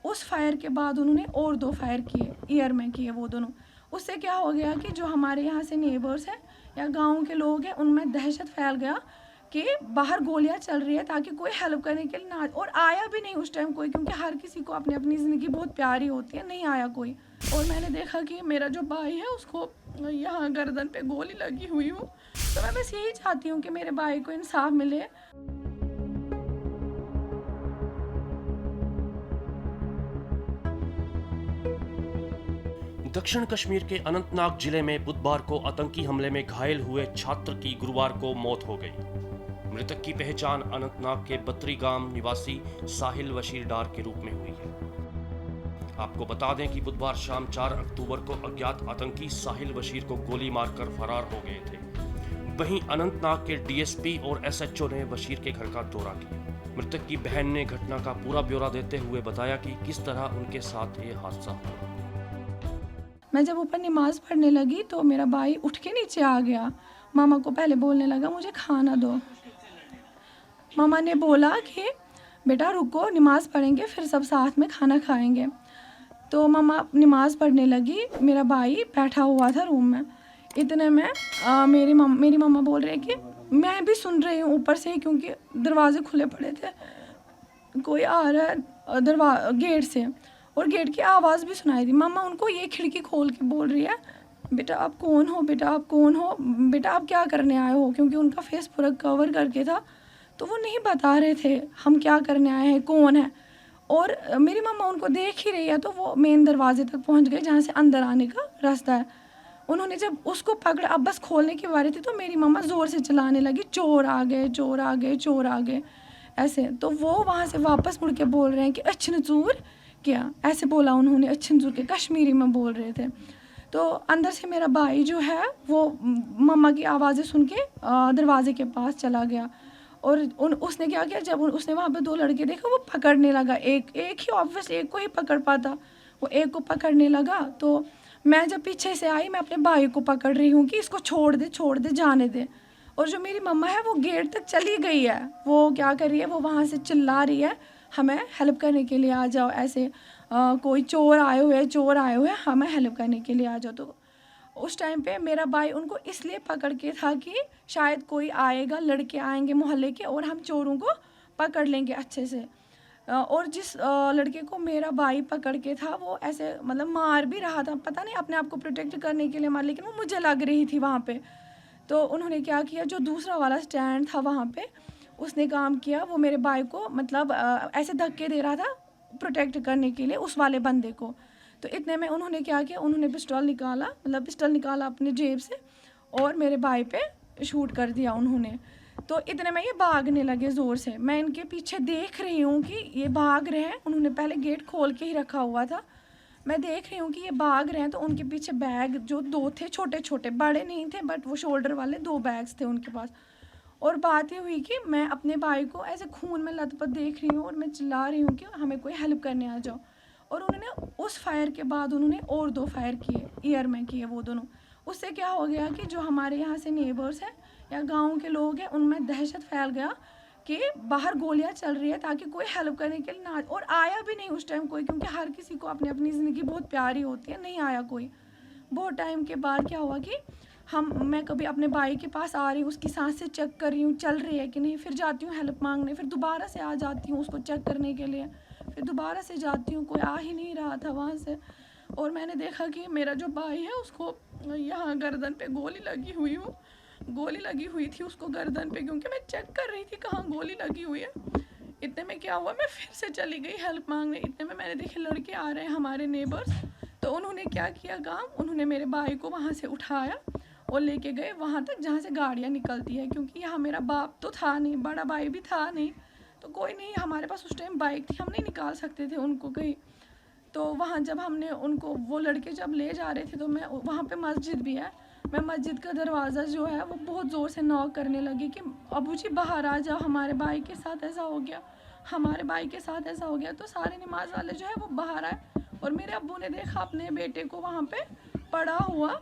उस फायर के बाद उन्होंने और 2 फायर किए, ईयर में किए वो दोनों। उससे क्या हो गया कि जो हमारे यहाँ से नेबर्स हैं या गाँव के लोग हैं, उनमें दहशत फैल गया कि बाहर गोलियाँ चल रही है, ताकि कोई हेल्प करने के लिए ना, और आया भी नहीं उस टाइम कोई, क्योंकि हर किसी को अपनी अपनी ज़िंदगी बहुत प्यारी होती है, नहीं आया कोई। और मैंने देखा कि मेरा जो भाई है उसको यहाँ गर्दन पे गोली लगी हुई हूँ। तो मैं बस यही चाहती हूँ कि मेरे भाई को इंसाफ मिले। दक्षिण कश्मीर के अनंतनाग जिले में बुधवार को आतंकी हमले में घायल हुए छात्र की गुरुवार को मौत हो गई। मृतक की पहचान अनंतनाग के बत्री गांव निवासी साहिल वशीर डार के रूप में हुई है। आपको बता दें कि बुधवार शाम 4 अक्टूबर को अज्ञात आतंकी साहिल वशीर को गोली मारकर फरार हो गए थे। वहीं अनंतनाग के डीएसपी और एसएचओ ने वशीर के घर का दौरा किया। मृतक की बहन ने घटना का पूरा ब्यौरा देते हुए बताया कि किस तरह उनके साथ ये हादसा हुआ। मैं जब ऊपर नमाज़ पढ़ने लगी तो मेरा भाई उठ के नीचे आ गया। मामा को पहले बोलने लगा मुझे खाना दो। मामा ने बोला कि बेटा रुको, नमाज़ पढ़ेंगे फिर सब साथ में खाना खाएंगे। तो मामा नमाज़ पढ़ने लगी, मेरा भाई बैठा हुआ था रूम में। इतने में मेरी मम्मा बोल रही है कि मैं भी सुन रही हूँ ऊपर से ही, क्योंकि दरवाजे खुले पड़े थे, कोई आ रहा है गेट से, और गेट की आवाज़ भी सुनाई दी। मामा उनको ये खिड़की खोल के बोल रही है बेटा आप कौन हो, बेटा आप कौन हो, बेटा आप क्या करने आए हो, क्योंकि उनका फेस पूरा कवर करके था, तो वो नहीं बता रहे थे हम क्या करने आए हैं, कौन है। और मेरी मम्मा उनको देख ही रही है, तो वो मेन दरवाजे तक पहुंच गए जहाँ से अंदर आने का रास्ता है। उन्होंने जब उसको पकड़ा, अब बस खोलने की बारी थी, तो मेरी मम्मा ज़ोर से चिल्लाने लगी चोर आ गए, चोर आ गए, चोर आ गए, ऐसे। तो वो वहाँ से वापस मुड़ के बोल रहे हैं कि अच्छनचूर क्या, ऐसे बोला उन्होंने, अच्छनचूर के कश्मीरी में बोल रहे थे। तो अंदर से मेरा भाई जो है वो मम्मा की आवाज़ें सुन के दरवाजे के पास चला गया, और उसने क्या किया, जब उसने वहाँ पे 2 लड़के देखा वो पकड़ने लगा, एक ही ऑब्वियसली एक को ही पकड़ पाता, वो एक को पकड़ने लगा। तो मैं जब पीछे से आई, मैं अपने भाई को पकड़ रही हूँ कि इसको छोड़ दे, जाने दे। और जो मेरी मम्मा है वो गेट तक चली गई है, वो क्या कर रही है, वो वहाँ से चिल्ला रही है हमें हेल्प करने के लिए आ जाओ, ऐसे कोई चोर आए हुए, हमें हेल्प करने के लिए आ जाओ। तो उस टाइम पे मेरा भाई उनको इसलिए पकड़ के था कि शायद कोई आएगा, लड़के आएंगे मोहल्ले के, और हम चोरों को पकड़ लेंगे अच्छे से। और जिस लड़के को मेरा भाई पकड़ के था वो ऐसे मतलब मार भी रहा था, पता नहीं अपने आप को प्रोटेक्ट करने के लिए मार, लेकिन वो मुझे लग रही थी वहाँ पे। तो उन्होंने क्या किया, जो दूसरा वाला स्टैंड था वहाँ पे, उसने काम किया, वो मेरे भाई को मतलब ऐसे धक्के दे रहा था प्रोटेक्ट करने के लिए उस वाले बंदे को। तो इतने में उन्होंने क्या किया, उन्होंने पिस्टल निकाला अपने जेब से, और मेरे भाई पे शूट कर दिया उन्होंने। तो इतने में ये भागने लगे ज़ोर से, मैं इनके पीछे देख रही हूँ कि ये भाग रहे हैं। उन्होंने पहले गेट खोल के ही रखा हुआ था, मैं देख रही हूँ कि ये भाग रहे हैं। तो उनके पीछे बैग जो 2 थे, छोटे छोटे, बड़े नहीं थे, बट वो शोल्डर वाले 2 बैग्स थे उनके पास। और बात ये हुई कि मैं अपने भाई को ऐसे खून में लथपथ देख रही हूँ, और मैं चिल्ला रही हूँ कि हमें कोई हेल्प करने आ जाओ। और उन्होंने उस फायर के बाद उन्होंने और 2 फायर किए, ईयर में किए वो दोनों। उससे क्या हो गया कि जो हमारे यहाँ से नेबर्स हैं या गाँव के लोग हैं, उनमें दहशत फैल गया कि बाहर गोलियाँ चल रही है, ताकि कोई हेल्प करने के लिए ना, और आया भी नहीं उस टाइम कोई, क्योंकि हर किसी को अपनी अपनी ज़िंदगी बहुत प्यारी होती है, नहीं आया कोई। बहुत टाइम के बाद क्या हुआ कि मैं कभी अपने भाई के पास आ रही हूँ, उसकी सांसें चेक कर रही हूँ चल रही है कि नहीं, फिर जाती हूँ हेल्प मांगने, फिर दोबारा से आ जाती हूँ उसको चेक करने के लिए, फिर दोबारा से जाती हूँ, कोई आ ही नहीं रहा था वहाँ से। और मैंने देखा कि मेरा जो भाई है उसको यहाँ गर्दन पे गोली लगी हुई थी उसको गर्दन पे, क्योंकि मैं चेक कर रही थी कहाँ गोली लगी हुई है। इतने में क्या हुआ, मैं फिर से चली गई हेल्प मांगने। इतने में मैंने देखे लड़के आ रहे हैं हमारे नेबर्स, तो उन्होंने क्या किया काम, उन्होंने मेरे भाई को वहाँ से उठाया और लेके गए वहाँ तक जहाँ से गाड़ियाँ निकलती है, क्योंकि यहाँ मेरा बाप तो था नहीं, बड़ा भाई भी था नहीं, तो कोई नहीं, हमारे पास उस टाइम बाइक थी, हम नहीं निकाल सकते थे उनको कहीं। तो वहाँ जब हमने उनको, वो लड़के जब ले जा रहे थे, तो मैं वहाँ पे मस्जिद भी है, मैं मस्जिद का दरवाज़ा जो है वो बहुत ज़ोर से नॉक करने लगी कि अबू जी बाहर आ जाओ, हमारे भाई के साथ ऐसा हो गया, हमारे भाई के साथ ऐसा हो गया। तो सारे नमाज वाले जो है वो बाहर आए, और मेरे अब्बू ने देखा अपने बेटे को वहाँ पे पड़ा हुआ,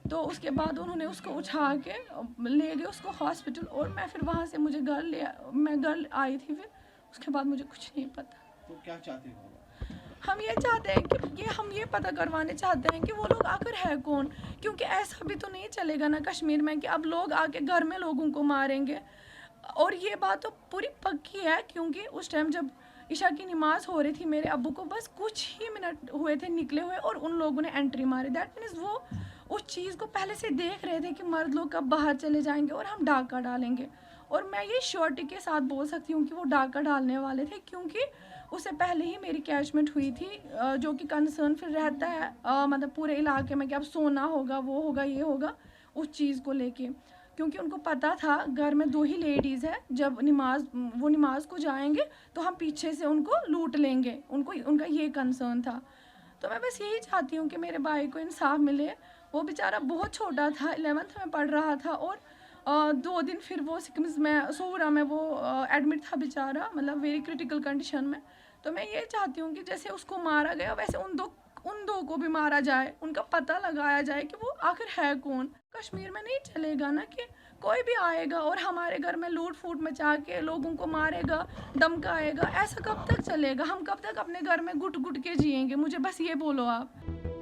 तो उसके बाद उन्होंने उसको उठा के ले गए उसको हॉस्पिटल। और मैं फिर वहाँ से मैं घर आई थी, फिर उसके बाद मुझे कुछ नहीं पता। तो क्या चाहते हो? हम ये चाहते हैं कि हम ये पता करवाने चाहते हैं कि वो लोग आखिर है कौन, क्योंकि ऐसा भी तो नहीं चलेगा ना कश्मीर में कि अब लोग आके घर में लोगों को मारेंगे। और ये बात तो पूरी पक्की है, क्योंकि उस टाइम जब ईशा की नमाज़ हो रही थी, मेरे अब्बू को बस कुछ ही मिनट हुए थे निकले हुए और उन लोगों ने एंट्री मारी। दैट मीन्स वो उस चीज़ को पहले से देख रहे थे कि मर्द लोग कब बाहर चले जाएंगे और हम डाका डालेंगे। और मैं ये श्योरिटी के साथ बोल सकती हूँ कि वो डाका डालने वाले थे, क्योंकि उससे पहले ही मेरी कैचमेंट हुई थी, जो कि कंसर्न फिर रहता है मतलब पूरे इलाके में कि अब सोना होगा, वो होगा, ये होगा, उस चीज़ को लेके। क्योंकि उनको पता था घर में 2 ही लेडीज़ है, जब वो नमाज को जाएंगे तो हम पीछे से उनको लूट लेंगे, उनका ये कंसर्न था। तो मैं बस यही चाहती हूँ कि मेरे भाई को इंसाफ मिले। वो बेचारा बहुत छोटा था, 11th में पढ़ रहा था और 2 दिन फिर वो सिकम्स में सोहरा में वो एडमिट था बेचारा, मतलब वेरी क्रिटिकल कंडीशन में। तो मैं ये चाहती हूँ कि जैसे उसको मारा गया वैसे उन दो को भी मारा जाए, उनका पता लगाया जाए कि वो आखिर है कौन। कश्मीर में नहीं चलेगा ना कि कोई भी आएगा और हमारे घर में लूट फूट मचा के लोगों को मारेगा, धमकाएगा। ऐसा कब तक चलेगा? हम कब तक अपने घर में घुट घुट के जिएंगे? मुझे बस ये बोलो आप।